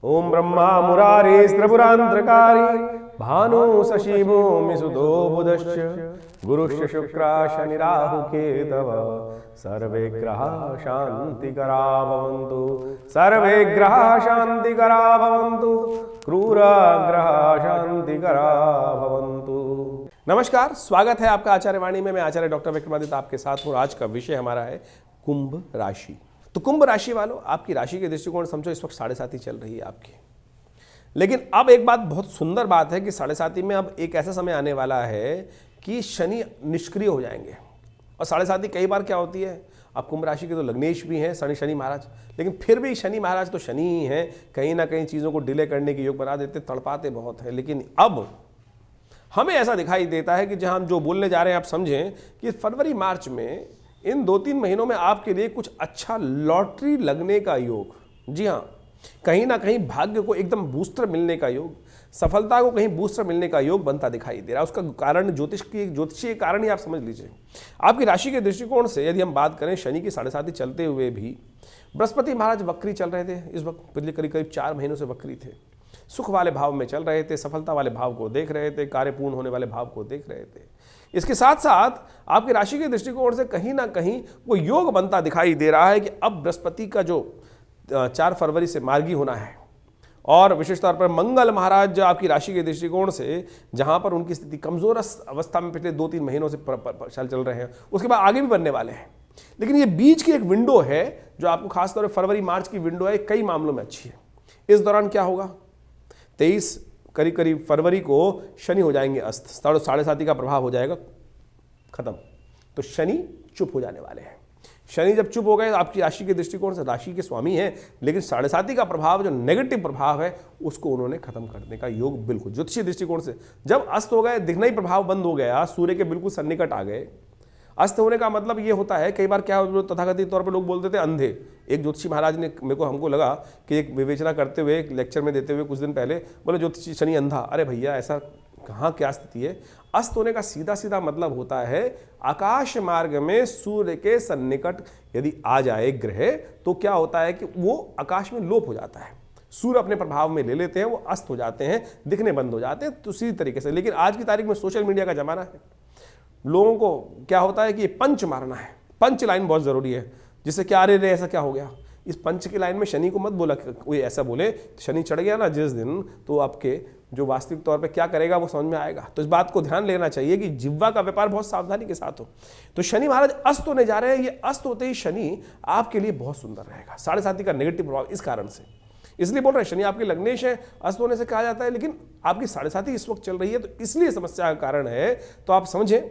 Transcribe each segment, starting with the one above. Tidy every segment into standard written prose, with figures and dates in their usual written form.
ओम ब्रह्मा मुरारी त्रिपुरांतकारी भानु शशि भूमि सुदो बुधश्च गुरुश्च शुक्रा शनि राहु केतव सर्वे ग्रहा शांतिकरा भवन्तु सर्वे ग्रहा शांतिकरा भवन्तु क्रूर ग्रहा शांतिकरा भवन्तु। नमस्कार, स्वागत है आपका आचार्य वाणी में। मैं आचार्य डॉक्टर विक्रमादित्य आपके साथ हूँ। आज का विषय हमारा है कुंभ राशि। तो कुंभ राशि वालों, आपकी राशि के दृष्टिकोण समझो इस वक्त 7.5 चल रही है आपकी। लेकिन अब एक बात बहुत सुंदर बात है कि 7.5 में अब एक ऐसा समय आने वाला है कि शनि निष्क्रिय हो जाएंगे। और 7.5 कई बार क्या होती है, अब कुंभ राशि के तो लग्नेश भी हैं शनि महाराज, लेकिन फिर भी शनि महाराज तो शनि ही हैं, कहीं ना कहीं चीज़ों को डिले करने के योग बना देते, तड़पाते बहुत है। लेकिन अब हमें ऐसा दिखाई देता है कि जहां हम जो बोलने जा रहे हैं आप समझें कि फरवरी मार्च में इन 2-3 महीनों में आपके लिए कुछ अच्छा लॉटरी लगने का योग, जी हाँ, कहीं ना कहीं भाग्य को एकदम बूस्टर मिलने का योग, सफलता को कहीं बूस्टर मिलने का योग बनता दिखाई दे रहा है। उसका कारण ज्योतिषीय कारण ही आप समझ लीजिए। आपकी राशि के दृष्टिकोण से यदि हम बात करें, शनि की 7.5 चलते हुए भी बृहस्पति महाराज वक्री चल रहे थे। इस वक्त पिछले करीब 4 महीनों से वक्री थे। सुख वाले भाव में चल रहे थे, सफलता वाले भाव को देख रहे थे, कार्य पूर्ण होने वाले भाव को देख रहे थे। इसके साथ साथ आपकी राशि के दृष्टिकोण से कहीं ना कहीं वो योग बनता दिखाई दे रहा है कि अब बृहस्पति का जो 4 फरवरी से मार्गी होना है, और विशेष तौर पर मंगल महाराज आपकी राशि के दृष्टिकोण से जहां पर उनकी स्थिति कमजोर अवस्था में पिछले 2-3 महीनों से चल रहे हैं, उसके बाद आगे भी बनने वाले हैं। लेकिन ये बीच की एक विंडो है जो आपको खासतौर पर फरवरी मार्च की विंडो है, कई मामलों में अच्छी है। इस दौरान क्या होगा, 23 करीब फरवरी को शनि हो जाएंगे अस्त, 7.5 का प्रभाव हो जाएगा खत्म। तो शनि चुप हो जाने वाले हैं। शनि जब चुप हो गए तो आपकी राशि के दृष्टिकोण से राशि के स्वामी हैं, लेकिन 7.5 का प्रभाव जो नेगेटिव प्रभाव है उसको उन्होंने खत्म करने का योग बिल्कुल ज्योतिषीय दृष्टिकोण से जब अस्त हो गए, दिखना ही प्रभाव बंद हो गया, सूर्य के बिल्कुल सन्निकट आ गए। अस्त होने का मतलब ये होता है, कई बार क्या तथाकथित तौर पर लोग बोलते थे अंधे। एक ज्योतिषी महाराज ने हमको लगा कि एक विवेचना करते हुए, एक लेक्चर में देते हुए कुछ दिन पहले बोले ज्योतिषी शनि अंधा। अरे भैया, ऐसा कहाँ, क्या स्थिति है? अस्त होने का सीधा मतलब होता है आकाश मार्ग में सूर्य के सन्निकट यदि आ जाए ग्रह, तो क्या होता है कि वो आकाश में लोप हो जाता है, सूर्य अपने प्रभाव में ले लेते हैं, वो अस्त हो जाते हैं, दिखने बंद हो जाते हैं। तो इसी तरीके से, लेकिन आज की तारीख में सोशल मीडिया का जमाना है, लोगों को क्या होता है कि ये पंच मारना है, पंच लाइन बहुत जरूरी है, जिससे क्या अरे रे ऐसा क्या हो गया। इस पंच की लाइन में शनि को मत बोला, कोई ऐसा बोले शनि चढ़ गया ना जिस दिन, तो आपके जो वास्तविक तौर पे क्या करेगा वो समझ में आएगा। तो इस बात को ध्यान लेना चाहिए कि जिह्वा का व्यापार बहुत सावधानी के साथ हो। तो शनि महाराज अस्त होने जा रहे हैं। ये अस्त होते ही शनि आपके लिए बहुत सुंदर रहेगा। 7.5 का नेगेटिव प्रभाव इस कारण से, इसलिए बोल रहे हैं शनि आपके लग्नेश है, अस्त होने से कहा जाता है, लेकिन आपकी 7.5 इस वक्त चल रही है, तो इसलिए समस्या का कारण है। तो आप समझें,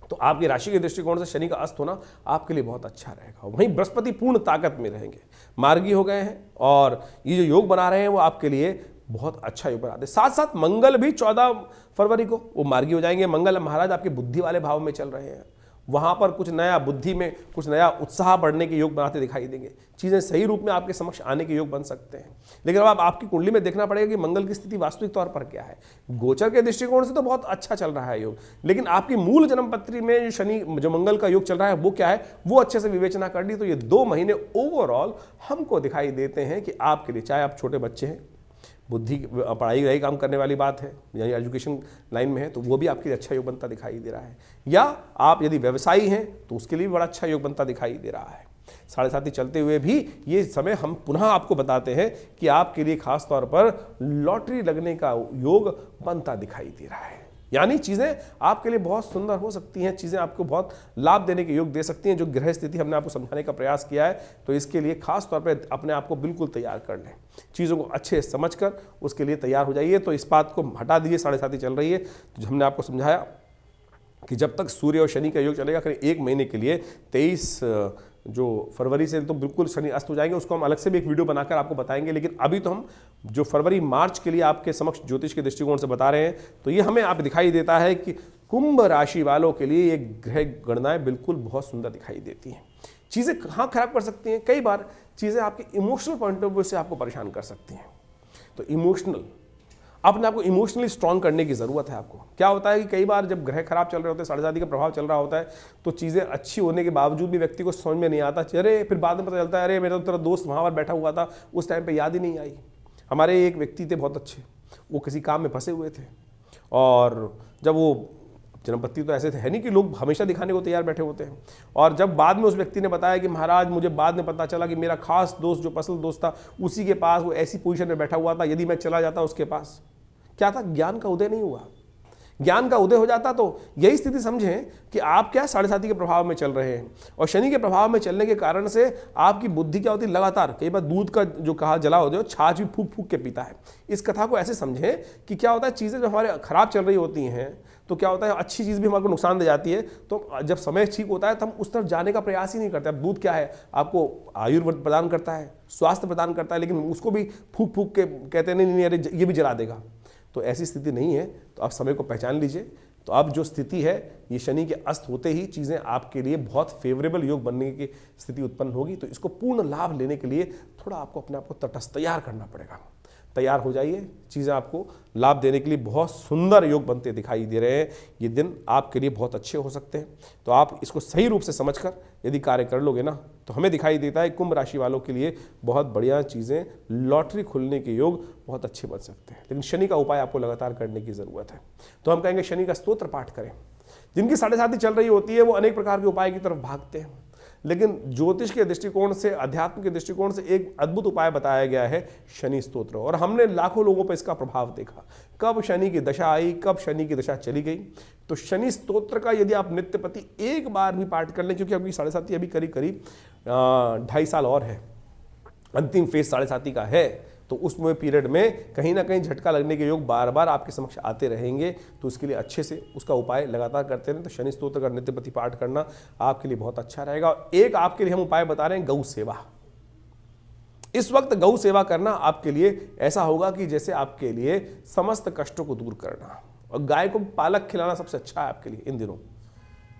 तो आपकी राशि के दृष्टिकोण से शनि का अस्त होना आपके लिए बहुत अच्छा रहेगा। वहीं बृहस्पति पूर्ण ताकत में रहेंगे, मार्गी हो गए हैं, और ये जो योग बना रहे हैं वो आपके लिए बहुत अच्छा योग बनाते हैं। साथ साथ मंगल भी 14 फरवरी को वो मार्गी हो जाएंगे। मंगल महाराज आपके बुद्धि वाले भाव में चल रहे हैं, वहां पर कुछ नया बुद्धि में कुछ नया उत्साह बढ़ने के योग बनाते दिखाई देंगे। चीजें सही रूप में आपके समक्ष आने के योग बन सकते हैं। लेकिन अब आपकी कुंडली में देखना पड़ेगा कि मंगल की स्थिति वास्तविक तौर पर क्या है। गोचर के दृष्टिकोण से तो बहुत अच्छा चल रहा है योग, लेकिन आपकी मूल जन्म पत्री में जो मंगल का योग चल रहा है वो क्या है, वो अच्छे से विवेचना कर ली तो ये 2 महीने ओवरऑल हमको दिखाई देते हैं कि आपके लिए, चाहे आप छोटे बच्चे हैं, बुद्धि पढ़ाई रही काम करने वाली बात है, यानी एजुकेशन लाइन में है, तो वो भी आपके लिए अच्छा योग बनता दिखाई दे रहा है। या आप यदि व्यवसायी हैं तो उसके लिए भी बड़ा अच्छा योग बनता दिखाई दे रहा है। 7.5 चलते हुए भी ये समय हम पुनः आपको बताते हैं कि आपके लिए खास तौर पर लॉटरी लगने का योग बनता दिखाई दे रहा है। यानी चीज़ें आपके लिए बहुत सुंदर हो सकती हैं, चीज़ें आपको बहुत लाभ देने के योग दे सकती हैं। जो ग्रह स्थिति हमने आपको समझाने का प्रयास किया है, तो इसके लिए खास तौर पर अपने आप को बिल्कुल तैयार कर लें, चीज़ों को अच्छे समझकर उसके लिए तैयार हो जाइए। तो इस बात को हटा दीजिए, 7.5 चल रही है, तो हमने आपको समझाया कि जब तक सूर्य और शनि का योग चलेगा करीब 1 महीने के लिए, 23 जो फरवरी से तो बिल्कुल शनि अस्त हो जाएंगे, उसको हम अलग से भी एक वीडियो बनाकर आपको बताएंगे। लेकिन अभी तो हम जो फरवरी मार्च के लिए आपके समक्ष ज्योतिष के दृष्टिकोण से बता रहे हैं, तो ये हमें आप दिखाई देता है कि कुंभ राशि वालों के लिए ये ग्रह गणनाएं बिल्कुल बहुत सुंदर दिखाई देती हैं। चीज़ें कहाँ खराब कर सकती हैं, कई बार चीज़ें आपके इमोशनल पॉइंट ऑफ व्यू से आपको परेशान कर सकती हैं। तो इमोशनल, अपने आपको इमोशनली स्ट्रांग करने की ज़रूरत है आपको। क्या होता है कि कई बार जब ग्रह खराब चल रहे होते हैं, 7.5 का प्रभाव चल रहा होता है, तो चीज़ें अच्छी होने के बावजूद भी व्यक्ति को समझ में नहीं आता। अरे फिर बाद में पता चलता है अरे मेरा तो तेरा दोस्त वहाँ पर बैठा हुआ था, उस टाइम पे याद ही नहीं आई। हमारे एक व्यक्ति थे बहुत अच्छे, वो किसी काम में फंसे हुए थे, और जब वो जन्मपत्ति तो ऐसे थे है नहीं कि लोग हमेशा दिखाने को तैयार बैठे होते हैं, और जब बाद में उस व्यक्ति ने बताया कि महाराज मुझे बाद में पता चला कि मेरा खास दोस्त जो पर्सनल दोस्त था उसी के पास वो ऐसी पोजीशन में बैठा हुआ था, यदि मैं चला जाता उसके पास, क्या था, ज्ञान का उदय नहीं हुआ। ज्ञान का उदय हो जाता तो यही स्थिति समझें कि आप क्या साढ़े साथी के प्रभाव में चल रहे हैं, और शनि के प्रभाव में चलने के कारण से आपकी बुद्धि क्या होती है, लगातार कई बार दूध का जो कहा जला होता है छाछ भी फूक फूक के पीता है। इस कथा को ऐसे समझें कि क्या होता है, चीज़ें जो हमारे खराब चल रही होती हैं तो क्या होता है, अच्छी चीज़ भी हमारे को नुकसान दे जाती है, तो जब समय ठीक होता है तो हम उस तरफ जाने का प्रयास ही नहीं करते। अब दूध क्या है, आपको आयुर्वेद प्रदान करता है, स्वास्थ्य प्रदान करता है, लेकिन उसको भी फूक फूक के कहते हैं नहीं अरे ये भी जला देगा, तो ऐसी स्थिति नहीं है। तो आप समय को पहचान लीजिए। तो अब जो स्थिति है, ये शनि के अस्त होते ही चीज़ें आपके लिए बहुत फेवरेबल योग बनने की स्थिति उत्पन्न होगी। तो इसको पूर्ण लाभ लेने के लिए थोड़ा आपको अपने आप को तटस्थ तैयार करना पड़ेगा। तैयार हो जाइए, चीज़ें आपको लाभ देने के लिए बहुत सुंदर योग बनते दिखाई दे रहे हैं। ये दिन आपके लिए बहुत अच्छे हो सकते हैं। तो आप इसको सही रूप से समझकर यदि कार्य कर लोगे ना, तो हमें दिखाई देता है कुंभ राशि वालों के लिए बहुत बढ़िया चीज़ें, लॉटरी खुलने के योग बहुत अच्छे बन सकते हैं। लेकिन शनि का उपाय आपको लगातार करने की ज़रूरत है। तो हम कहेंगे शनि का स्तोत्र पाठ करें। जिनकी साढ़े साथी चल रही होती है वो अनेक प्रकार के उपाय की तरफ भागते हैं, लेकिन ज्योतिष के दृष्टिकोण से, अध्यात्म के दृष्टिकोण से एक अद्भुत उपाय बताया गया है शनि स्तोत्र, और हमने लाखों लोगों पर इसका प्रभाव देखा। कब शनि की दशा आई, कब शनि की दशा चली गई, तो शनि स्तोत्र का यदि आप नित्य प्रति एक बार भी पाठ कर लें, क्योंकि अभी साढ़े साथी अभी करीब करीब 2.5 साल और है, अंतिम फेज साढ़े साथी का है, तो उसमें पीरियड में कहीं ना कहीं झटका लगने के योग बार बार आपके समक्ष आते रहेंगे। तो उसके लिए अच्छे से उसका उपाय लगातार करते रहें। तो शनि स्तोत्र का नित्य प्रति पाठ करना आपके लिए बहुत अच्छा रहेगा। और एक आपके लिए हम उपाय बता रहे हैं, गौ सेवा। इस वक्त गौ सेवा करना आपके लिए ऐसा होगा कि जैसे आपके लिए समस्त कष्टों को दूर करना। और गाय को पालक खिलाना सबसे अच्छा है आपके लिए इन दिनों।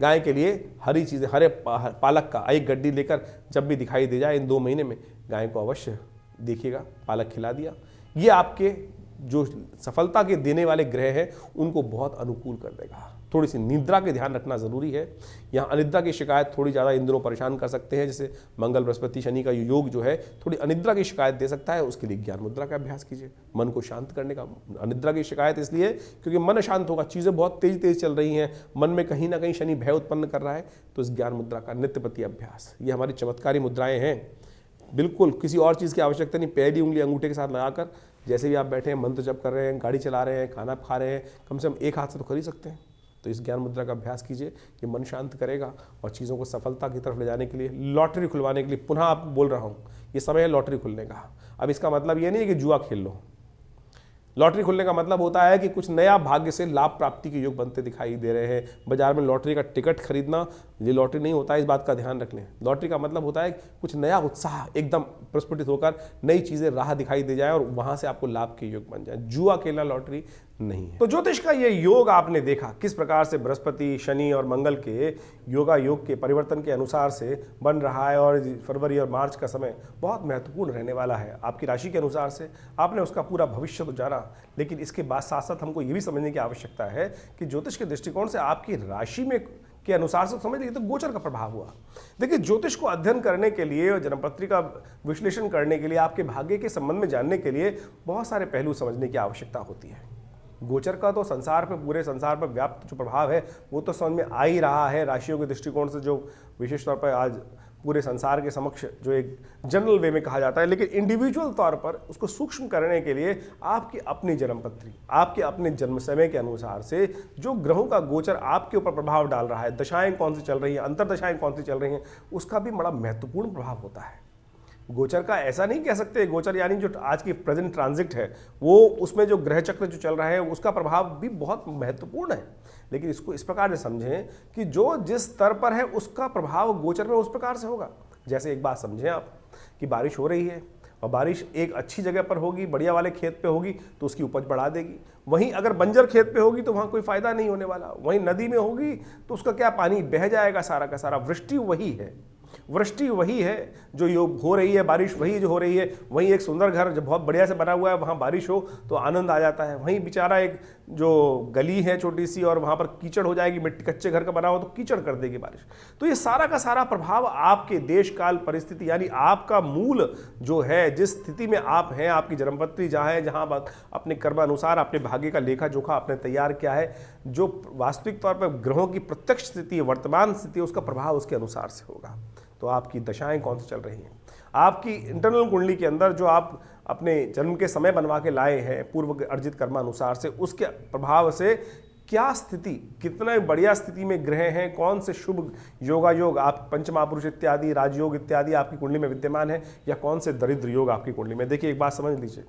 गाय के लिए हरी चीज़ें, हरे पालक का एक गड्डी लेकर जब भी दिखाई दे जाए इन 2 महीने में गाय को अवश्य देखिएगा, पालक खिला दिया। ये आपके जो सफलता के देने वाले ग्रह हैं उनको बहुत अनुकूल कर देगा। थोड़ी सी निद्रा के ध्यान रखना ज़रूरी है। यहाँ अनिद्रा की शिकायत थोड़ी ज़्यादा इन दिनों परेशान कर सकते हैं। जैसे मंगल बृहस्पति शनि का योग जो है थोड़ी अनिद्रा की शिकायत दे सकता है। उसके लिए ज्ञान मुद्रा का अभ्यास कीजिए, मन को शांत करने का। अनिद्रा की शिकायत इसलिए क्योंकि मन अशांत होगा, चीज़ें बहुत तेज चल रही हैं, मन में कहीं ना कहीं शनि भय उत्पन्न कर रहा है। तो इस ज्ञान मुद्रा का नित्य प्रति अभ्यास, ये हमारी चमत्कारी मुद्राएं हैं। बिल्कुल किसी और चीज़ की आवश्यकता नहीं। पहली उंगली अंगूठे के साथ लगाकर जैसे भी आप बैठे हैं, मंत्र जप कर रहे हैं, गाड़ी चला रहे हैं, खाना खा रहे हैं, कम से कम एक हाथ से तो कर ही सकते हैं। तो इस ज्ञान मुद्रा का अभ्यास कीजिए, ये मन शांत करेगा और चीज़ों को सफलता की तरफ ले जाने के लिए, लॉटरी खुलवाने के लिए, पुनः आप बोल रहा हूँ ये समय है लॉटरी खुलने का। अब इसका मतलब ये नहीं है कि जुआ खेल लो। लॉटरी खुलने का मतलब होता है कि कुछ नया भाग्य से लाभ प्राप्ति के योग बनते दिखाई दे रहे हैं। बाजार में लॉटरी का टिकट खरीदना ये लॉटरी नहीं होता है, इस बात का ध्यान रख लें। लॉटरी का मतलब होता है कुछ नया उत्साह, एकदम प्रस्फुटित होकर नई चीज़ें राह दिखाई दे जाए और वहाँ से आपको लाभ के योग बन जाए। जुआ खेलना लॉटरी नहीं है। तो ज्योतिष का ये योग आपने देखा किस प्रकार से बृहस्पति, शनि और मंगल के योगा योग के परिवर्तन के अनुसार से बन रहा है, और फरवरी और मार्च का समय बहुत महत्वपूर्ण रहने वाला है। आपकी राशि के अनुसार से आपने उसका पूरा भविष्य तो जाना, लेकिन इसके बाद साथ साथ हमको ये भी समझने की आवश्यकता है कि ज्योतिष के दृष्टिकोण से आपकी राशि में के अनुसार से समझ लीजिए तो गोचर का प्रभाव हुआ। देखिए, ज्योतिष को अध्ययन करने के लिए और जन्मपत्री का विश्लेषण करने के लिए, आपके भाग्य के संबंध में जानने के लिए बहुत सारे पहलू समझने की आवश्यकता होती है। गोचर का तो संसार पे, पूरे संसार पर व्याप्त जो प्रभाव है वो तो समझ में आ ही रहा है। राशियों के दृष्टिकोण से जो विशेष तौर पर आज पूरे संसार के समक्ष जो एक जनरल वे में कहा जाता है, लेकिन इंडिविजुअल तौर पर उसको सूक्ष्म करने के लिए आपकी अपनी जन्मपत्री, आपके अपने जन्म समय के अनुसार से जो ग्रहों का गोचर आपके ऊपर प्रभाव डाल रहा है, दशाएं कौन सी चल रही हैं, अंतरदशाएं कौन सी चल रही हैं, उसका भी बड़ा महत्वपूर्ण प्रभाव होता है। गोचर का ऐसा नहीं कह सकते, गोचर यानी जो आज की प्रेजेंट ट्रांजिट है वो, उसमें जो ग्रह चक्र जो चल रहा है उसका प्रभाव भी बहुत महत्वपूर्ण है। लेकिन इसको इस प्रकार से समझें कि जो जिस स्तर पर है उसका प्रभाव गोचर में उस प्रकार से होगा। जैसे एक बात समझें आप कि बारिश हो रही है और बारिश एक अच्छी जगह पर होगी, बढ़िया वाले खेत पे होगी तो उसकी उपज बढ़ा देगी। वहीं अगर बंजर खेत पे होगी तो वहाँ कोई फायदा नहीं होने वाला। वहीं नदी में होगी तो उसका क्या, पानी बह जाएगा सारा का सारा। वृष्टि वही है, वृष्टि वही है जो योग हो रही है, बारिश वही जो हो रही है। वहीं एक सुंदर घर जो बहुत बढ़िया से बना हुआ है, वहाँ बारिश हो तो आनंद आ जाता है। वहीं बेचारा एक जो गली है छोटी सी और वहाँ पर कीचड़ हो जाएगी, मिट्टी कच्चे घर का बना हो तो कीचड़ कर देगी बारिश। तो ये सारा का सारा प्रभाव आपके देश काल परिस्थिति, यानी आपका मूल जो है, जिस स्थिति में आप हैं, आपकी जन्मपत्री जहाँ है, जहाँ अपने कर्मानुसार अपने भाग्य का लेखा जोखा आपने तैयार किया है, जो वास्तविक तौर पर ग्रहों की प्रत्यक्ष स्थिति है, वर्तमान स्थिति है, उसका प्रभाव उसके अनुसार से होगा। तो आपकी दशाएं कौन सी चल रही हैं, आपकी इंटरनल कुंडली के अंदर जो आप अपने जन्म के समय बनवा के लाए हैं पूर्व अर्जित कर्मानुसार से, उसके प्रभाव से क्या स्थिति, कितना बढ़िया स्थिति में ग्रह हैं, कौन से शुभ योगायोग आप पंचमहापुरुष इत्यादि, राजयोग इत्यादि आपकी कुंडली में विद्यमान है, या कौन से दरिद्र योग आपकी कुंडली में। देखिए एक बात समझ लीजिए,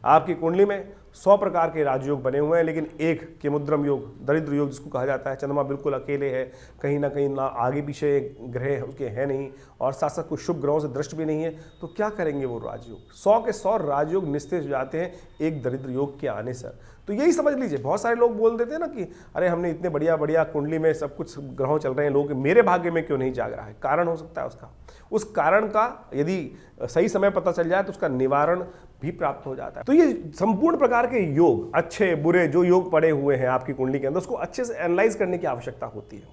आपकी कुंडली में 100 प्रकार के राजयोग बने हुए हैं, लेकिन एक केमुद्रम योग, दरिद्र योग जिसको कहा जाता है, चंद्रमा बिल्कुल अकेले है, कहीं ना आगे पीछे ग्रह उसके है नहीं, और साथ साथ कुछ शुभ ग्रहों से दृष्ट भी नहीं है, तो क्या करेंगे वो राजयोग। 100 के 100 राजयोग निस्तेज हो जाते हैं एक दरिद्र योग के आने से। तो यही समझ लीजिए, बहुत सारे लोग बोल देते हैं ना कि अरे हमने इतने बढ़िया बढ़िया कुंडली में सब कुछ ग्रहों चल रहे हैं, लोग मेरे भाग्य में क्यों नहीं जाग रहा है। कारण हो सकता है उसका, उस कारण का यदि सही समय पता चल जाए तो उसका निवारण भी प्राप्त हो जाता है। तो ये संपूर्ण प्रकार के योग, अच्छे बुरे जो योग पड़े हुए हैं आपकी कुंडली के अंदर, उसको अच्छे से एनालाइज करने की आवश्यकता होती है,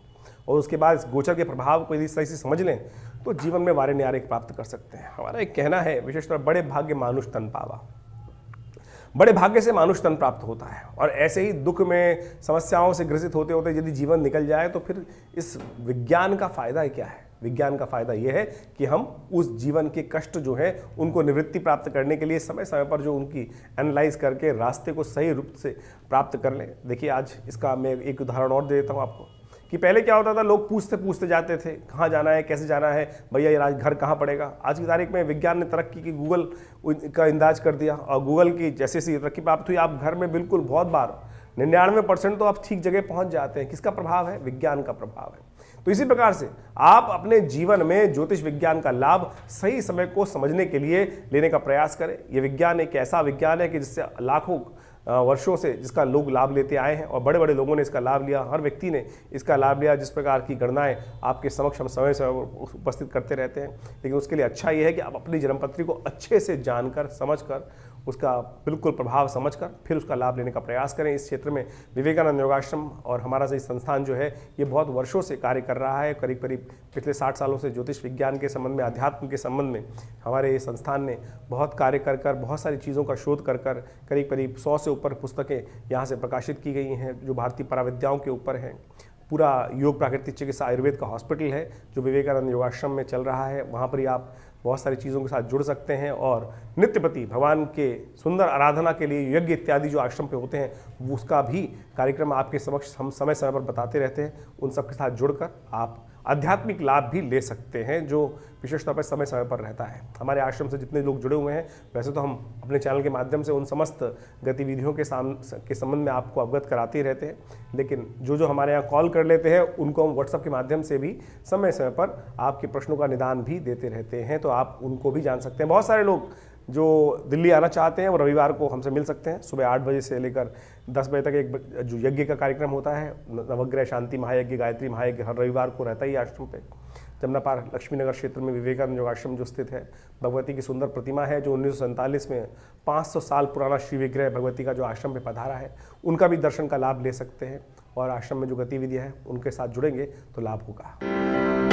और उसके बाद इस गोचर के प्रभाव को यदि सही से समझ लें तो जीवन में वारे न्यारे प्राप्त कर सकते हैं। हमारा एक कहना है विशेषतः, बड़े भाग्य मानुष तन पावा, बड़े भाग्य से मानुष तन प्राप्त होता है। और ऐसे ही दुख में समस्याओं से ग्रसित होते होते यदि जीवन निकल जाए तो फिर इस विज्ञान का फायदा क्या है। विज्ञान का फायदा यह है कि हम उस जीवन के कष्ट जो है उनको निवृत्ति प्राप्त करने के लिए समय समय पर जो उनकी एनालाइज करके रास्ते को सही रूप से प्राप्त कर लें। देखिए आज इसका मैं एक उदाहरण और दे देता हूँ आपको, कि पहले क्या होता था, लोग पूछते पूछते जाते थे कहाँ जाना है, कैसे जाना है, भैया ये घर कहाँ पड़ेगा। आज की तारीख में विज्ञान ने तरक्की की, गूगल का इंदाज कर दिया, और गूगल की जैसे जैसे तरक्की प्राप्त हुई, आप घर में बिल्कुल बहुत बार 99% तो आप ठीक जगह पहुँच जाते हैं। किसका प्रभाव है? विज्ञान का प्रभाव है। तो इसी प्रकार से आप अपने जीवन में ज्योतिष विज्ञान का लाभ सही समय को समझने के लिए लेने का प्रयास करें। ये विज्ञान एक ऐसा विज्ञान है कि जिससे लाखों वर्षों से जिसका लोग लाभ लेते आए हैं, और बड़े बड़े लोगों ने इसका लाभ लिया, हर व्यक्ति ने इसका लाभ लिया। जिस प्रकार की गणनाएं आपके समक्ष हम समय समय उपस्थित करते रहते हैं, लेकिन उसके लिए अच्छा ये है कि आप अपनी जन्मपत्री को अच्छे से जानकर समझकर उसका बिल्कुल प्रभाव समझकर फिर उसका लाभ लेने का प्रयास करें। इस क्षेत्र में विवेकानंद योगाश्रम और हमारा सही संस्थान जो है ये बहुत वर्षों से कार्य कर रहा है। करीब करीब पिछले 60 सालों से ज्योतिष विज्ञान के संबंध में, अध्यात्म के संबंध में हमारे संस्थान ने बहुत कार्य कर बहुत सारी चीज़ों का शोध कर करीब करीब 100 से ऊपर पुस्तकें यहाँ से प्रकाशित की गई हैं जो भारतीय पराविद्याओं के ऊपर हैं। पूरा योग प्राकृतिक चिकित्सा आयुर्वेद का हॉस्पिटल है जो विवेकानंद योगाश्रम में चल रहा है। वहाँ पर ही आप बहुत सारी चीज़ों के साथ जुड़ सकते हैं, और नित्यपति भगवान के सुंदर आराधना के लिए यज्ञ इत्यादि जो आश्रम पे होते हैं उसका भी कार्यक्रम आपके समक्ष हम समय समय पर बताते रहते हैं। उन सब के साथ जुड़कर आप आध्यात्मिक लाभ भी ले सकते हैं जो विशेष तौर पर समय समय पर रहता है। हमारे आश्रम से जितने लोग जुड़े हुए हैं, वैसे तो हम अपने चैनल के माध्यम से उन समस्त गतिविधियों के संबंध में आपको अवगत कराते ही रहते हैं, लेकिन जो हमारे यहाँ कॉल कर लेते हैं उनको हम व्हाट्सएप के माध्यम से भी समय समय पर आपके प्रश्नों का निदान भी देते रहते हैं, तो आप उनको भी जान सकते हैं। बहुत सारे लोग जो दिल्ली आना चाहते हैं वो रविवार को हमसे मिल सकते हैं। सुबह 8 बजे से लेकर 10 बजे तक एक जो यज्ञ का कार्यक्रम होता है, नवग्रह शांति महायज्ञ, गायत्री महायज्ञ, हर रविवार को रहता ही आश्रम पे। जमुनापार लक्ष्मीनगर क्षेत्र में विवेकानंद योगाश्रम जो स्थित है, भगवती की सुंदर प्रतिमा है जो 1947 में 500 साल पुराना श्री विग्रह भगवती का जो आश्रम पे पधारा है, उनका भी दर्शन का लाभ ले सकते हैं। और आश्रम में जो गतिविधियाँ हैं उनके साथ जुड़ेंगे तो लाभ होगा।